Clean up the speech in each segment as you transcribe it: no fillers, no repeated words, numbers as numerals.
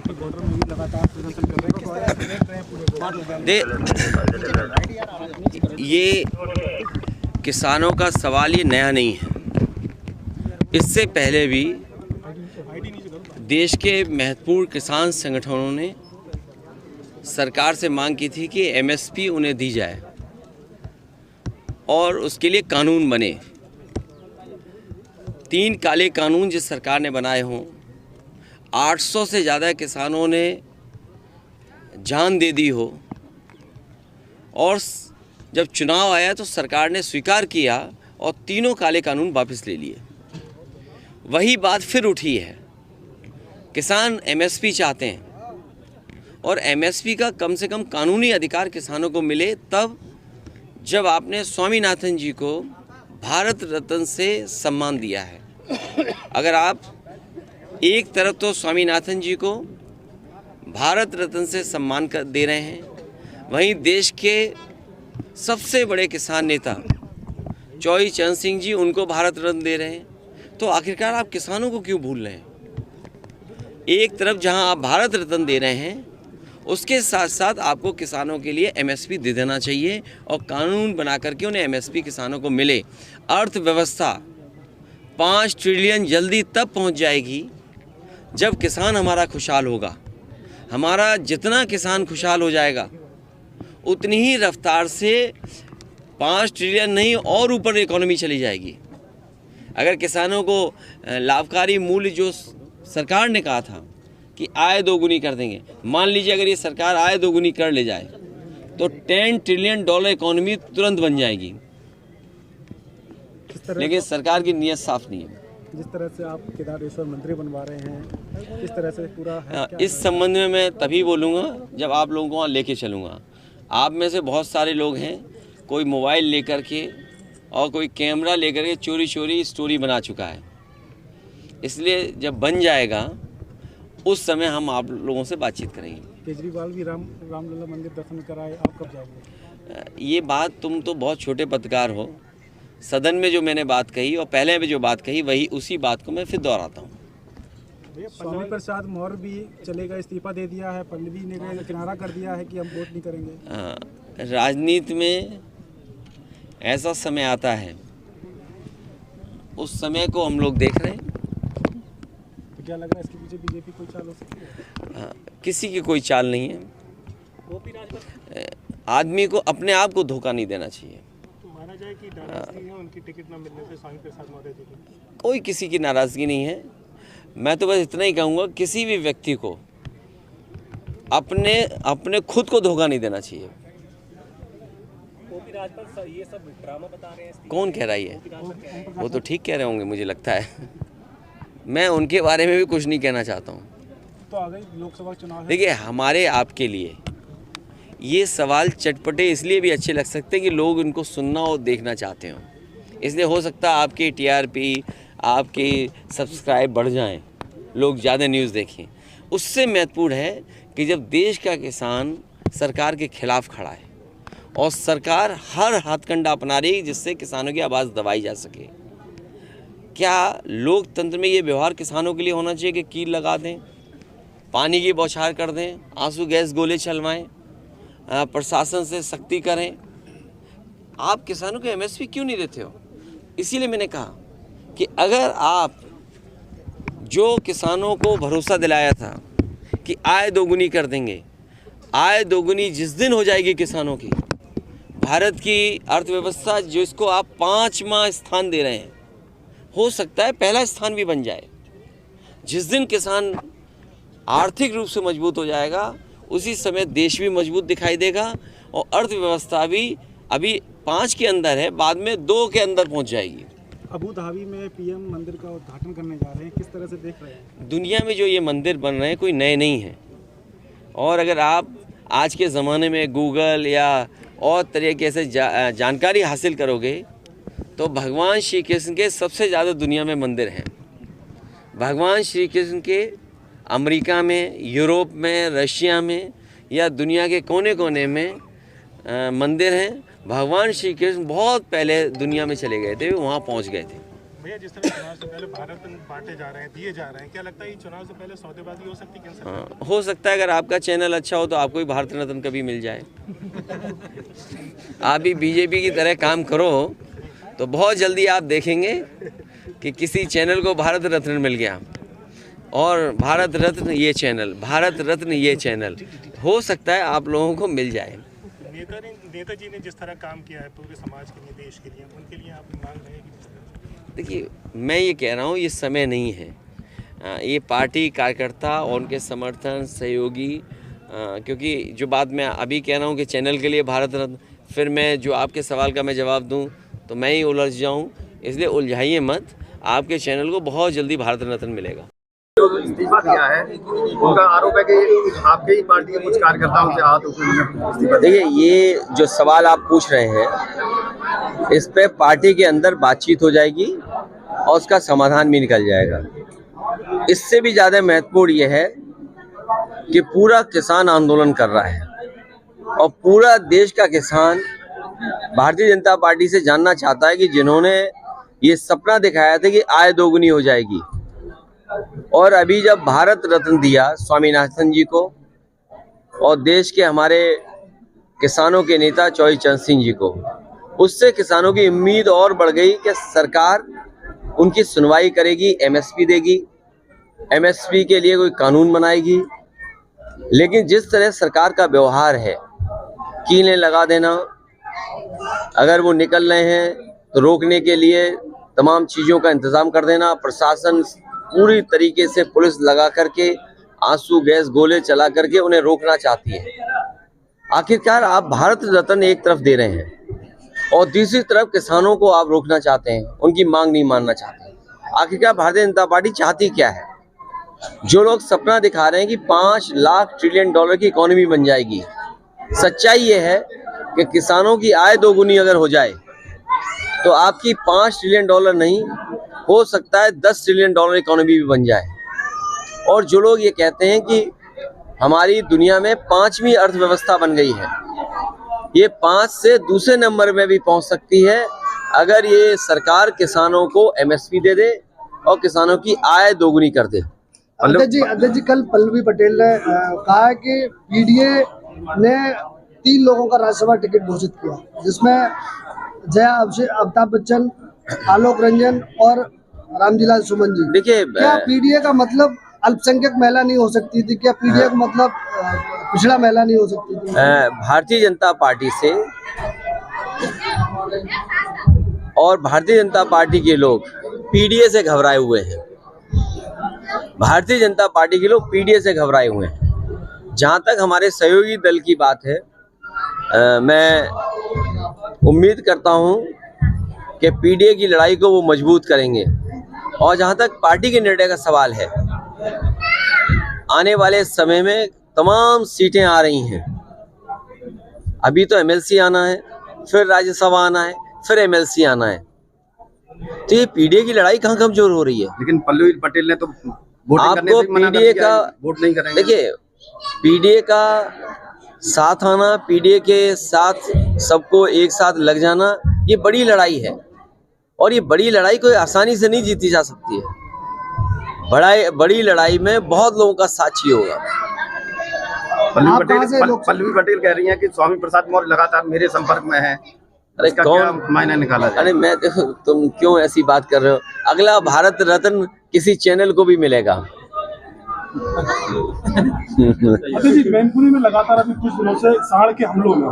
आपके बॉर्डर में भी लगातार प्रदर्शन कर रहे हैं, किस तरह से देख रहे हैं पूरे ये किसानों का सवाल ये नया नहीं है। इससे पहले भी देश के महत्वपूर्ण किसान संगठनों ने सरकार से मांग की थी कि एमएसपी उन्हें दी जाए और उसके लिए कानून बने। 3 काले कानून जिस सरकार ने बनाए हों, 800 से ज़्यादा किसानों ने जान दे दी हो, और जब चुनाव आया तो सरकार ने स्वीकार किया और तीनों काले कानून वापस ले लिए। वही बात फिर उठी है। किसान एमएसपी चाहते हैं और एमएसपी का कम से कम कानूनी अधिकार किसानों को मिले, तब जब आपने स्वामीनाथन जी को भारत रत्न से सम्मान दिया है। अगर आप एक तरफ तो स्वामीनाथन जी को भारत रत्न से सम्मान कर दे रहे हैं, वहीं देश के सबसे बड़े किसान नेता चौधरी चरण सिंह जी उनको भारत रत्न दे रहे हैं, तो आखिरकार आप किसानों को क्यों भूल रहे हैं? एक तरफ जहां आप भारत रत्न दे रहे हैं, उसके साथ साथ आपको किसानों के लिए एमएसपी दे देना चाहिए और कानून बना करके उन्हें एमएसपी किसानों को मिले। अर्थव्यवस्था 5 ट्रिलियन जल्दी तब पहुंच जाएगी जब किसान हमारा खुशहाल होगा। हमारा जितना किसान खुशहाल हो जाएगा, उतनी ही रफ्तार से 5 ट्रिलियन नहीं और ऊपर इकोनॉमी चली जाएगी। अगर किसानों को लाभकारी मूल्य जो सरकार ने कहा था कि आय दोगुनी कर देंगे, मान लीजिए अगर ये सरकार आय दोगुनी कर ले जाए तो $10 ट्रिलियन इकोनॉमी तुरंत बन जाएगी। लेकिन सरकार की नीयत साफ नहीं है। जिस तरह से आप केदारेश्वर मंदिर बनवा रहे हैं, इस तरह से पूरा है क्या? इस संबंध में मैं तभी बोलूँगा जब आप लोगों को वहाँ लेके चलूँगा। आप में से बहुत सारे लोग हैं, कोई मोबाइल लेकर के और कोई कैमरा लेकर के चोरी चोरी स्टोरी बना चुका है। इसलिए जब बन जाएगा उस समय हम आप लोगों से बातचीत करेंगे। केजरीवाल भी रामलला मंदिर दर्शन कराए, आप कब जाएंगे? ये बात, तुम तो बहुत छोटे पत्रकार हो। सदन में जो मैंने बात कही और पहले भी जो बात कही, वही उसी बात को मैं फिर दोहराता हूँ। स्वामी प्रसाद मौर्य भी चलेगा, इस्तीफा दे दिया है। पल्लवी ने किनारा कर दिया है कि हम वोट नहीं करेंगे। राजनीति में ऐसा समय आता है, उस समय को हम लोग देख रहे हैं। तो क्या लग रहा है इसके पीछे बीजेपी कोई चाल हो सकती है? किसी की कोई चाल नहीं है। आदमी को अपने आप को धोखा नहीं देना चाहिए। तो माना जाए कि नाराजगी है उनकी टिकट न मिलने से स्वामी प्रसाद मौर्य जी की? कोई किसी की नाराज़गी नहीं है। मैं तो बस इतना ही कहूँगा, किसी भी व्यक्ति को अपने खुद को धोखा नहीं देना चाहिए। ये सब ड्रामा बता रहे हैं। कौन कह रहा है? वो तो ठीक कह रहे होंगे, मुझे लगता है। मैं उनके बारे में भी कुछ नहीं कहना चाहता हूँ। तो आ गई लोकसभा चुनाव है। देखिए, हमारे आपके लिए ये सवाल चटपटे इसलिए भी अच्छे लग सकते हैं कि लोग इनको सुनना और देखना चाहते हो। इसलिए हो सकता है आपकी टीआरपी, आपकी सब्सक्राइब बढ़ जाएं, लोग ज़्यादा न्यूज़ देखें। उससे महत्वपूर्ण है कि जब देश का किसान सरकार के खिलाफ खड़ा है और सरकार हर हथकंडा अपना रही है जिससे किसानों की आवाज़ दबाई जा सके। क्या लोकतंत्र में ये व्यवहार किसानों के लिए होना चाहिए कि कील लगा दें, पानी की बौछार कर दें, आंसू गैस गोले चलवाएं, प्रशासन से सख्ती करें? आप किसानों को एमएसपी क्यों नहीं देते हो? इसीलिए मैंने कहा कि अगर आप जो किसानों को भरोसा दिलाया था कि आय दोगुनी कर देंगे, आय दोगुनी जिस दिन हो जाएगी किसानों की, भारत की अर्थव्यवस्था जिसको आप 5वां स्थान दे रहे हैं, हो सकता है पहला स्थान भी बन जाए। जिस दिन किसान आर्थिक रूप से मजबूत हो जाएगा, उसी समय देश भी मजबूत दिखाई देगा और अर्थव्यवस्था भी अभी 5 के अंदर है, बाद में 2 के अंदर पहुंच जाएगी। अबू धाबी में पीएम मंदिर का उद्घाटन करने जा रहे हैं, किस तरह से देख रहे हैं? दुनिया में जो ये मंदिर बन रहे हैं कोई नए नहीं हैं, और अगर आप आज के ज़माने में गूगल या और तरीके से जानकारी हासिल करोगे तो भगवान श्री कृष्ण के सबसे ज़्यादा दुनिया में मंदिर हैं। भगवान श्री कृष्ण के अमेरिका में, यूरोप में, रशिया में या दुनिया के कोने कोने में मंदिर हैं। भगवान श्री कृष्ण बहुत पहले दुनिया में चले गए थे, वहाँ पहुँच गए थे। भैया जिस तरह चुनाव से पहले भारत रत्न बांटे जा रहे हैं, दिए जा रहे हैं, क्या लगता है ये चुनाव से पहले सौदेबाजी हो सकती है केंद्र सरकार की? हो सकता है अगर आपका चैनल अच्छा हो तो आपको भी भारत रत्न कभी मिल जाए। आप भी बीजेपी की तरह काम करो तो बहुत जल्दी आप देखेंगे कि किसी चैनल को भारत रत्न मिल गया और भारत रत्न ये चैनल, भारत रत्न ये चैनल, हो सकता है आप लोगों को मिल जाए। नेताजी ने जिस तरह काम किया है पूरे समाज के लिए, देश के लिए, उनके लिए आप मांग रहे हैं कि? देखिए, मैं ये कह रहा हूँ ये समय नहीं है। ये पार्टी कार्यकर्ता और उनके समर्थन सहयोगी, क्योंकि जो बात मैं अभी कह रहा हूँ कि चैनल के लिए भारत रत्न, फिर मैं जो आपके सवाल का मैं जवाब दूँ तो मैं ही उलझ जाऊँ, इसलिए उलझाइए मत। आपके चैनल को बहुत जल्दी भारत रत्न मिलेगा। जो इस्तीफा दिया है उनका आरोप है कि आपके ही पार्टी के कुछ कार्यकर्ताओं से हाथ उठा। देखिए, ये जो सवाल आप पूछ रहे हैं इस पे पार्टी के अंदर बातचीत हो जाएगी और उसका समाधान भी निकल जाएगा। इससे भी ज़्यादा महत्वपूर्ण ये है कि पूरा किसान आंदोलन कर रहा है और पूरा देश का किसान भारतीय जनता पार्टी से जानना चाहता है कि जिन्होंने ये सपना दिखाया था कि आय दोगुनी हो जाएगी, और अभी जब भारत रत्न दिया स्वामीनाथन जी को और देश के हमारे किसानों के नेता चौधरी चरण सिंह जी को, उससे किसानों की उम्मीद और बढ़ गई कि सरकार उनकी सुनवाई करेगी, एमएसपी देगी, एमएसपी के लिए कोई कानून बनाएगी। लेकिन जिस तरह सरकार का व्यवहार है, कीलें लगा देना, अगर वो निकल रहे हैं तो रोकने के लिए तमाम चीज़ों का इंतज़ाम कर देना, प्रशासन पूरी तरीके से पुलिस लगा करके आंसू गैस गोले चला करके उन्हें रोकना चाहती है। आखिरकार आप भारत रत्न एक तरफ दे रहे हैं और दूसरी तरफ किसानों को आप रोकना चाहते हैं, उनकी मांग नहीं मानना चाहते। आखिरकार भारतीय जनता पार्टी चाहती क्या है? जो लोग सपना दिखा रहे हैं कि 5 लाख ट्रिलियन डॉलर की इकोनॉमी बन जाएगी, सच्चाई ये है कि किसानों की आय दोगुनी अगर हो जाए तो आपकी 5 ट्रिलियन डॉलर नहीं, हो सकता है 10 ट्रिलियन डॉलर इकोनॉमी भी बन जाए। और जो लोग ये कहते हैं कि हमारी दुनिया में 5वीं अर्थव्यवस्था बन गई है, ये 5 से दूसरे नंबर में भी पहुंच सकती है अगर ये सरकार किसानों को एमएसपी दे दे और किसानों की आय दोगुनी कर दे। अध्यक्ष जी, कल पल्लवी पटेल ने कहा है कि पीडीए ने 3 लोगों का राज्यसभा टिकट घोषित किया, जिसमें जया अमिताभ बच्चन, आलोक रंजन और रामजीलाल सुमन जी। देखिए, क्या पीडीए का मतलब अल्पसंख्यक महिला नहीं हो सकती थी? क्या पीडीए का मतलब पिछड़ा महिला नहीं हो सकती थी? भारतीय जनता पार्टी से और भारतीय जनता पार्टी के लोग पीडीए से घबराए हुए हैं। भारतीय जनता पार्टी के लोग पीडीए से घबराए हुए हैं। जहां तक हमारे सहयोगी दल की बात है, मैं उम्मीद करता हूं कि पीडीए की लड़ाई को वो मजबूत करेंगे। और जहां तक पार्टी के निर्णय का सवाल है, आने वाले समय में तमाम सीटें आ रही हैं। अभी तो एमएलसी आना है, फिर राज्यसभा आना है, फिर एमएलसी आना है, तो ये पीडीए की लड़ाई कहाँ कमजोर हो रही है? लेकिन पल्लवी पटेल ने तो आपको पीडीए का वोट नहीं करेंगे। देखिए, पीडीए का साथ आना, पीडीए के साथ सबको एक साथ लग जाना, ये बड़ी लड़ाई है और ये बड़ी लड़ाई कोई आसानी से नहीं जीती जा सकती है। बड़ी लड़ाई में बहुत लोगों का साथ चाहिए होगा। पल्लवी पटेल कह रही हैं कि स्वामी प्रसाद मौर्य लगातार मेरे संपर्क में है। अरे कौन मायने निकाला जाए? अरे मैं, तुम क्यों ऐसी बात कर रहे हो? अगला भारत रत्न किसी चैनल को भी मिलेगा। जी, मैनपुरी में लगातार अभी कुछ दिनों से सांड के हमलों में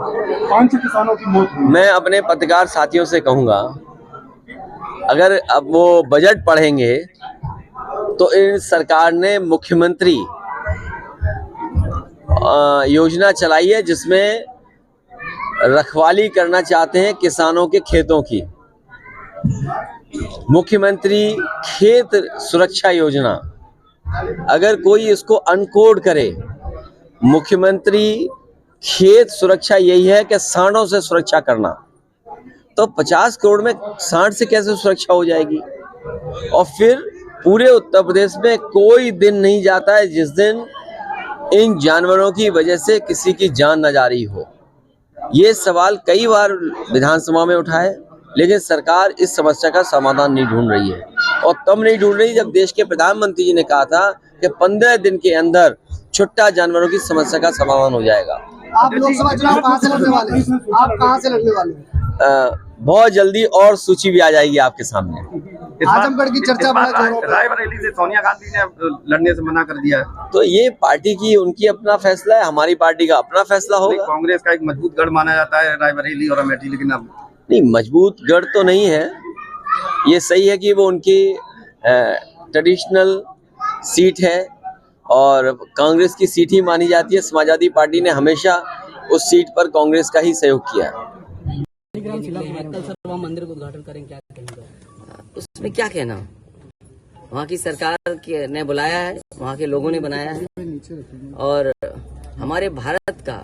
5 किसानों की मौत हुई। मैं अपने पत्रकार साथियों से कहूंगा, अगर अब वो बजट पढ़ेंगे तो इन सरकार ने मुख्यमंत्री योजना चलाई है जिसमें रखवाली करना चाहते हैं किसानों के खेतों की। मुख्यमंत्री खेत सुरक्षा योजना, अगर कोई इसको अनकोड करे, मुख्यमंत्री खेत सुरक्षा यही है कि सांडों से सुरक्षा करना, तो 50 करोड़ में सांड से कैसे सुरक्षा हो जाएगी? और फिर पूरे उत्तर प्रदेश में कोई दिन नहीं जाता है जिस दिन इन जानवरों की वजह से किसी की जान न जा रही हो। ये सवाल कई बार विधानसभा में उठाए, लेकिन सरकार इस समस्या का समाधान नहीं ढूंढ रही है, और तब नहीं ढूंढ रही जब देश के प्रधानमंत्री जी ने कहा था कि 15 दिन के अंदर छुट्टा जानवरों की समस्या का समाधान हो जाएगा। आप लोकसभा चुनाव कहाँ से लड़ने वाले हैं? आप कहाँ से लड़ने वाले हैं? बहुत जल्दी और सूची भी आ जाएगी आपके सामने। आजमगढ़ की चर्चा बड़ा जोरों पर। रायबरेली से सोनिया गांधी ने लड़ने से मना कर दिया है। तो ये पार्टी की उनकी अपना फैसला है, हमारी पार्टी का अपना फैसला होगा। कांग्रेस का एक मजबूत गढ़ माना जाता है रायबरेली और अमेठी, लेकिन अब नहीं, मजबूत गढ़ तो नहीं है। ये सही है कि वो उनकी ट्रेडिशनल सीट है और कांग्रेस की सीट ही मानी जाती है। समाजवादी पार्टी ने हमेशा उस सीट पर कांग्रेस का ही सहयोग किया है। मंदिर का उद्घाटन करेंगे, क्या कहेंगे? उसमें क्या कहना, वहाँ की सरकार ने बुलाया है, वहाँ के लोगों ने बनाया है, और हमारे भारत का,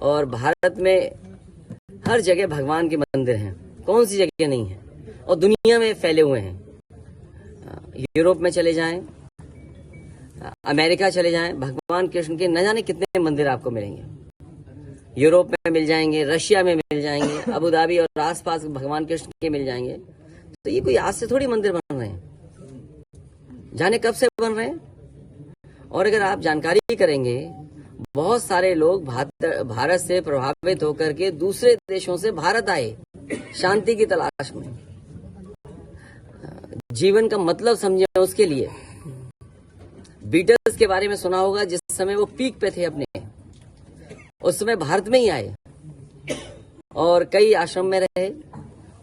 और भारत में हर जगह भगवान के मंदिर हैं, कौन सी जगह नहीं है, और दुनिया में फैले हुए हैं। यूरोप में चले जाएं, अमेरिका चले जाएं, भगवान कृष्ण के न जाने कितने मंदिर आपको मिलेंगे। यूरोप में मिल जाएंगे, रशिया में मिल जाएंगे, अबू धाबी और आसपास भगवान कृष्ण के मिल जाएंगे। तो ये कोई आज से थोड़ी मंदिर बन रहे हैं, जाने कब से बन रहे हैं। और अगर आप जानकारी करेंगे, बहुत सारे लोग भारत से प्रभावित होकर के दूसरे देशों से भारत आए शांति की तलाश में, जीवन का मतलब समझे उसके लिए। बीटल्स के बारे में सुना होगा, जिस समय वो पीक पे थे अपने, उस समय भारत में ही आए और कई आश्रम में रहे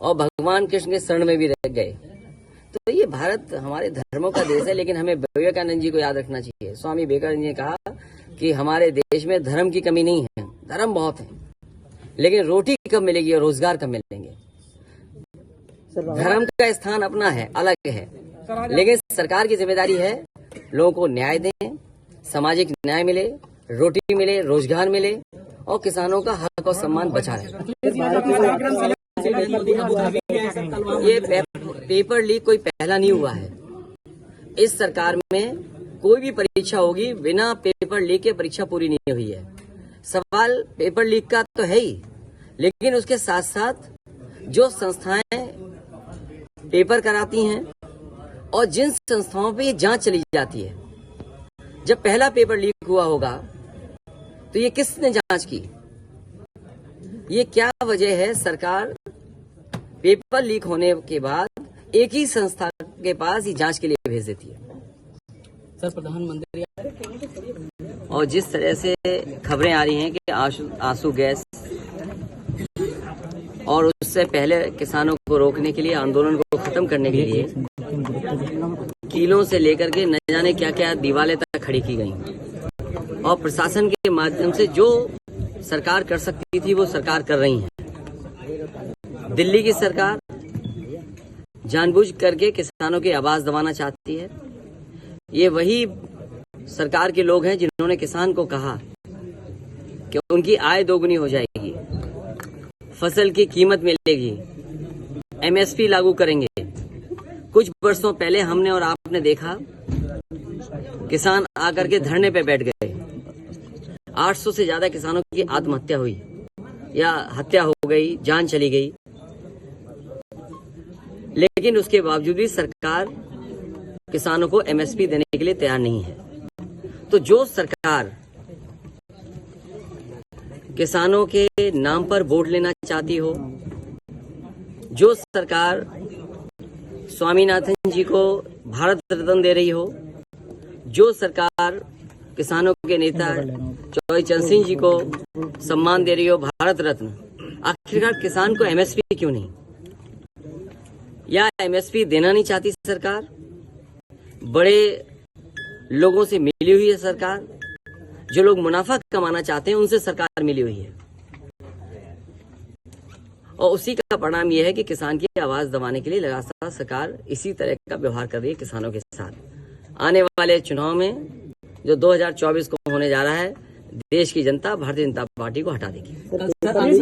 और भगवान कृष्ण के शरण में भी रह गए। तो ये भारत हमारे धर्मों का देश है, लेकिन हमें विवेकानंद जी को याद रखना चाहिए। स्वामी विवेकानंद जी ने कहा कि हमारे देश में धर्म की कमी नहीं है, धर्म बहुत है, लेकिन रोटी कब मिलेगी और रोजगार कब मिलेंगे। धर्म का स्थान अपना है, अलग है, लेकिन सरकार की जिम्मेदारी है लोगों को न्याय दें, सामाजिक न्याय मिले, रोटी मिले, रोजगार मिले, और किसानों का हक और सम्मान बचा रहे। ये पेपर लीक कोई पहला नहीं हुआ है। इस सरकार में कोई भी परीक्षा होगी, बिना पेपर लीक के परीक्षा पूरी नहीं हुई है। सवाल पेपर लीक का तो है ही, लेकिन उसके साथ साथ जो संस्थाएं पेपर कराती हैं और जिन संस्थाओं पे ये जांच चली जाती है, जब पहला पेपर लीक हुआ होगा तो ये किसने जांच की? ये क्या वजह है? सरकार पेपर लीक होने के बाद एक ही संस्था के पास ये जांच के लिए भेज देती है। सर, प्रधानमंत्री और जिस तरह से खबरें आ रही हैं कि आंसू गैस, और उससे पहले किसानों को रोकने के लिए, आंदोलन को खत्म करने के लिए कीलों से लेकर के न जाने क्या क्या दीवारें तक खड़ी की गई, और प्रशासन के माध्यम से जो सरकार कर सकती थी वो सरकार कर रही है। दिल्ली की सरकार जानबूझ करके किसानों की आवाज दबाना चाहती है। ये वही सरकार के लोग हैं जिन्होंने किसान को कहा कि उनकी आय दोगुनी हो जाएगी, फसल की कीमत मिलेगी, एमएसपी लागू करेंगे। कुछ वर्षों पहले हमने और आपने देखा, किसान आकर के धरने पे बैठ गए। 800 से ज्यादा किसानों की आत्महत्या हुई या हत्या हो गई, जान चली गई, लेकिन उसके बावजूद भी सरकार किसानों को एमएसपी देने के लिए तैयार नहीं है। तो जो सरकार किसानों के नाम पर वोट लेना चाहती हो, जो सरकार स्वामीनाथन जी को भारत रत्न दे रही हो, जो सरकार किसानों के नेता चौधरी चरण सिंह जी को सम्मान दे रही हो, भारत रत्न, आखिरकार किसान को एमएसपी क्यों नहीं? या एमएसपी देना नहीं चाहती सरकार? बड़े लोगों से मिली हुई है सरकार, जो लोग मुनाफा कमाना चाहते हैं उनसे सरकार मिली हुई है, और उसी का परिणाम यह है कि किसान की आवाज दबाने के लिए लगातार सरकार इसी तरह का व्यवहार कर रही है किसानों के साथ। आने वाले चुनाव में जो 2024 को होने जा रहा है, देश की जनता भारतीय जनता पार्टी को हटा देगी।